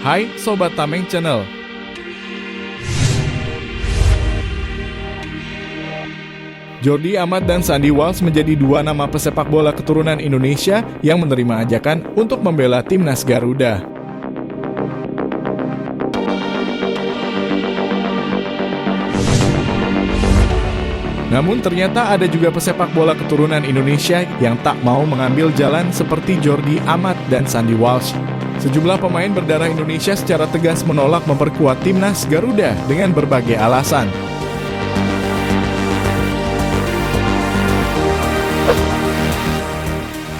Hai Sobat Tameng Channel. Jordi Amat dan Sandy Walsh menjadi dua nama pesepak bola keturunan Indonesia yang menerima ajakan untuk membela timnas Garuda. Namun ternyata ada juga pesepak bola keturunan Indonesia yang tak mau mengambil jalan seperti Jordi Amat dan Sandy Walsh. Sejumlah pemain berdarah Indonesia secara tegas menolak memperkuat timnas Garuda dengan berbagai alasan.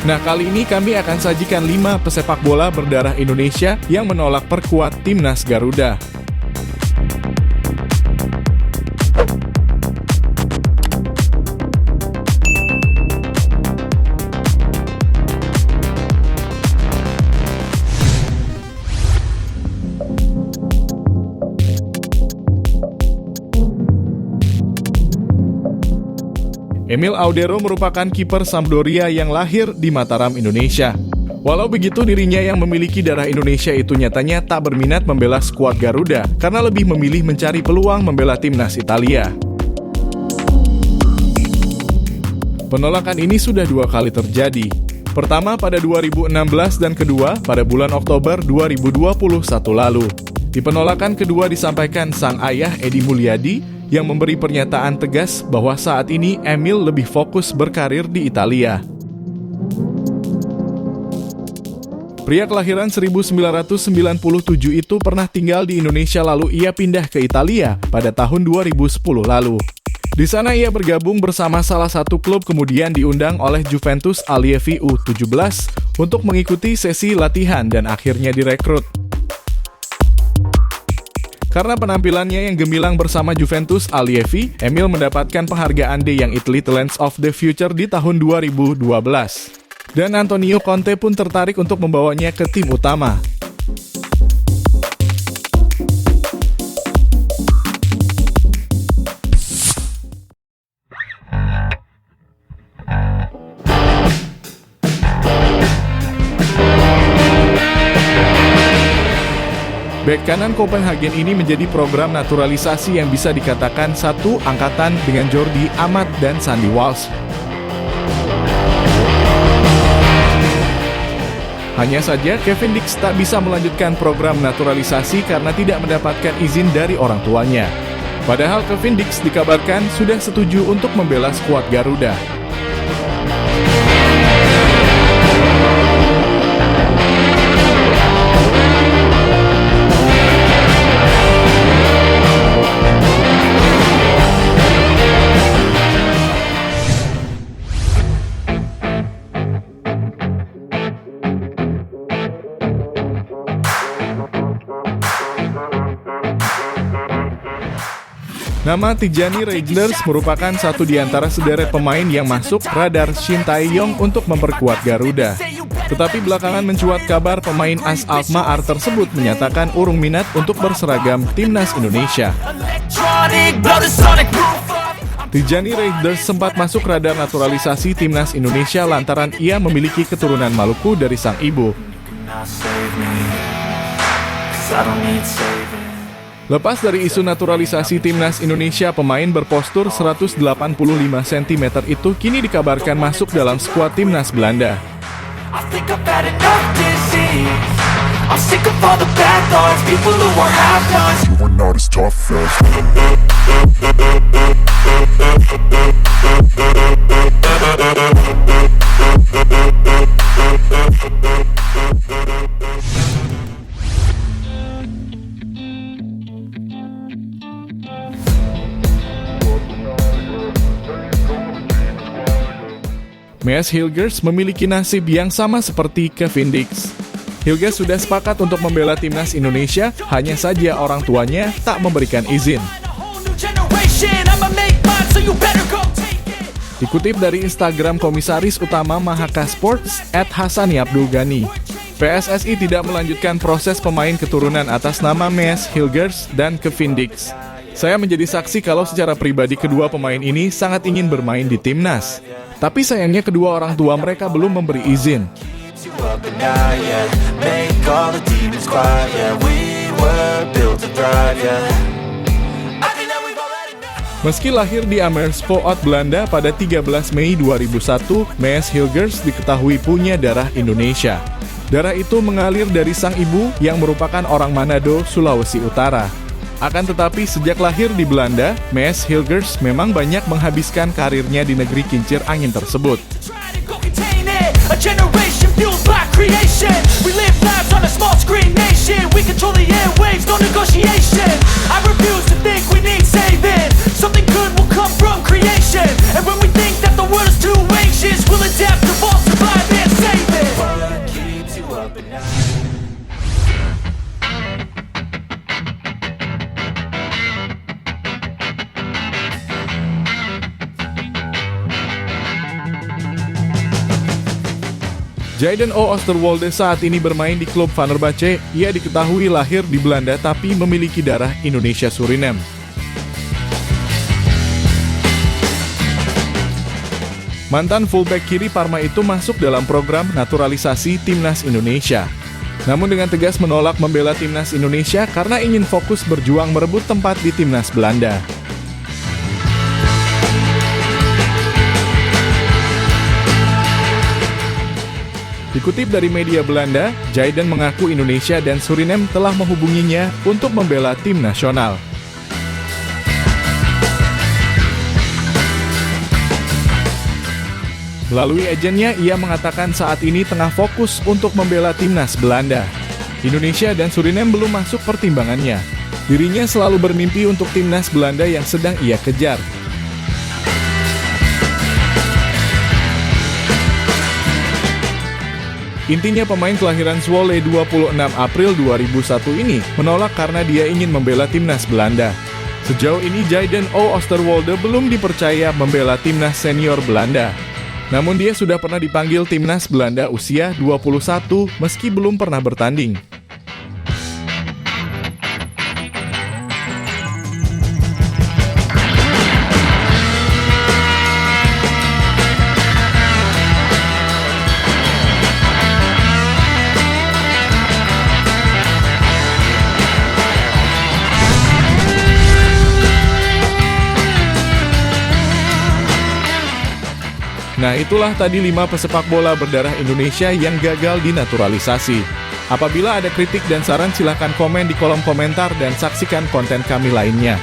Nah, kali ini kami akan sajikan 5 pesepak bola berdarah Indonesia yang menolak perkuat timnas Garuda. Emil Audero merupakan kiper Sampdoria yang lahir di Mataram, Indonesia. Walau begitu, dirinya yang memiliki darah Indonesia itu nyatanya tak berminat membela skuad Garuda karena lebih memilih mencari peluang membela timnas Italia. Penolakan ini sudah 2 kali terjadi. Pertama pada 2016 dan kedua pada bulan Oktober 2021 lalu. Di penolakan kedua disampaikan sang ayah Edi Mulyadi yang memberi pernyataan tegas bahwa saat ini Emil lebih fokus berkarir di Italia. Pria kelahiran 1997 itu pernah tinggal di Indonesia lalu ia pindah ke Italia pada tahun 2010 lalu. Di sana ia bergabung bersama salah satu klub kemudian diundang oleh Juventus Allievi U17 untuk mengikuti sesi latihan dan akhirnya direkrut. Karena penampilannya yang gemilang bersama Juventus Allievi, Emil mendapatkan penghargaan The Young Italy Talents of the Future di tahun 2012. Dan Antonio Conte pun tertarik untuk membawanya ke tim utama. Bek kanan Copenhagen ini menjadi program naturalisasi yang bisa dikatakan satu angkatan dengan Jordi Amat dan Sandy Walsh. Hanya saja Kevin Dix tak bisa melanjutkan program naturalisasi karena tidak mendapatkan izin dari orang tuanya. Padahal Kevin Dix dikabarkan sudah setuju untuk membela skuad Garuda. Nama Tijani Reijnders merupakan satu di antara sederet pemain yang masuk radar Shin Tae-yong untuk memperkuat Garuda. Tetapi belakangan mencuat kabar pemain AS Alkmaar tersebut menyatakan urung minat untuk berseragam timnas Indonesia. Tijani Reijnders sempat masuk radar naturalisasi timnas Indonesia lantaran ia memiliki keturunan Maluku dari sang ibu. Lepas dari isu naturalisasi timnas Indonesia, pemain berpostur 185 cm itu kini dikabarkan masuk dalam skuad timnas Belanda. Mees Hilgers memiliki nasib yang sama seperti Kevin Dix. Hilgers sudah sepakat untuk membela timnas Indonesia, hanya saja orang tuanya tak memberikan izin. Dikutip dari Instagram Komisaris Utama Mahaka Sports @Hasani_Abdul_Ghani, PSSI tidak melanjutkan proses pemain keturunan atas nama Mees Hilgers dan Kevin Dix. Saya menjadi saksi kalau secara pribadi kedua pemain ini sangat ingin bermain di timnas. Tapi sayangnya kedua orang tua mereka belum memberi izin. up at night, yeah. Make all the demons quiet, yeah. We were built to thrive, yeah. Meski lahir di Amersfoort, Belanda pada 13 Mei 2001, Mees Hilgers diketahui punya darah Indonesia. Darah itu mengalir dari sang ibu yang merupakan orang Manado, Sulawesi Utara. Akan tetapi sejak lahir di Belanda, Mees Hilgers memang banyak menghabiskan karirnya di negeri kincir angin tersebut. A generation fueled by creation. We live lives on a small screen nation. We control the airwaves, no negotiation. I refuse to think we need saving. Something good will come from creation. And when we think that the world is too anxious, we'll adapt, evolve, survive, and save it. What keeps you up at night? Jayden O. Oosterwolde saat ini bermain di klub Fenerbahce. Ia diketahui lahir di Belanda tapi memiliki darah Indonesia Suriname. Mantan fullback kiri Parma itu masuk dalam program naturalisasi Timnas Indonesia. Namun dengan tegas menolak membela Timnas Indonesia karena ingin fokus berjuang merebut tempat di Timnas Belanda. Dikutip dari media Belanda, Jayden mengaku Indonesia dan Suriname telah menghubunginya untuk membela tim nasional. Melalui agennya, ia mengatakan saat ini tengah fokus untuk membela timnas Belanda. Indonesia dan Suriname belum masuk pertimbangannya. Dirinya selalu bermimpi untuk timnas Belanda yang sedang ia kejar. Intinya pemain kelahiran Zwolle 26 April 2001 ini menolak karena dia ingin membela timnas Belanda. Sejauh ini Jayden O. Oosterwolde belum dipercaya membela timnas senior Belanda. Namun dia sudah pernah dipanggil timnas Belanda usia 21 meski belum pernah bertanding. Nah, itulah tadi 5 pesepak bola berdarah Indonesia yang gagal dinaturalisasi. Apabila ada kritik dan saran, silakan komen di kolom komentar dan saksikan konten kami lainnya.